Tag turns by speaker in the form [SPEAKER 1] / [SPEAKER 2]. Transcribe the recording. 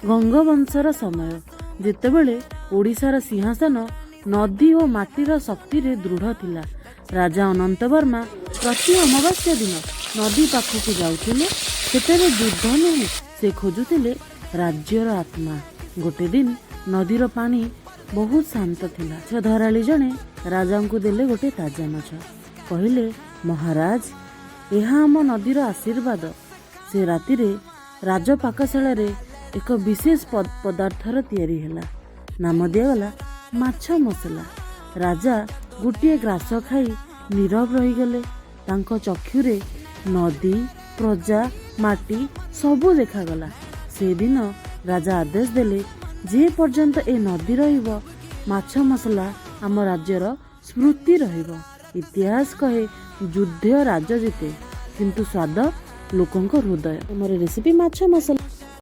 [SPEAKER 1] ଗଙ୍ଗବଂଶର ସମୟ, ଯେତେବେଳେ ଓଡ଼ିଶାର ସିଂହାସନ ନଦୀ ଓ ମାଟିର ଶକ୍ତିରେ ଦୃଢ଼ ଥିଲା। ରାଜା ଅନନ୍ତ ବର୍ମା ପ୍ରତି ଅମାବାସ୍ୟା ଦିନ ନଦୀ ପାଖକୁ ଯାଉଥିଲେ। ସେଠାରେ ଯୁଦ୍ଧ ନୁହେଁ, ସେ ଖୋଜୁଥିଲେ ରାଜ୍ୟର ଆତ୍ମା। ଗୋଟେ ଦିନ ନଦୀର ପାଣି ବହୁତ ଶାନ୍ତ ଥିଲା। ମାଛ ଧରାଳି ଜଣେ ରାଜାଙ୍କୁ ଦେଲେ ଗୋଟେ ତାଜା ମାଛ। କହିଲେ, ମହାରାଜ, ଏହା ଆମ ନଦୀର ଆଶୀର୍ବାଦ। ସେ ରାତିରେ ରାଜ ପାକଶାଳାରେ ଏକ ବିଶେଷ ପଦାର୍ଥର ତିଆରି ହେଲା। ନାମ ଦିଆଗଲା ମାଛ ମସଲା। ରାଜା ଗୋଟିଏ ଗ୍ରାସ ଖାଇ ନୀରବ ରହିଗଲେ। ତାଙ୍କ ଚକ୍ଷୁରେ ନଦୀ, ପ୍ରଜା, ମାଟି ସବୁ ଦେଖାଗଲା। ସେଦିନ ରାଜା ଆଦେଶ ଦେଲେ, ଯେ ପର୍ଯ୍ୟନ୍ତ ଏ ନଦୀ ରହିବ, ମାଛ ମସଲା ଆମ ରାଜ୍ୟର ସ୍ମୃତି ରହିବ। ଇତିହାସ କହେ, ଯୁଦ୍ଧ ରାଜ ଜିତେ, କିନ୍ତୁ ସ୍ୱାଦ ଲୋକଙ୍କ ହୃଦୟ। ଆମର ରେସିପି ମାଛ ମସଲା।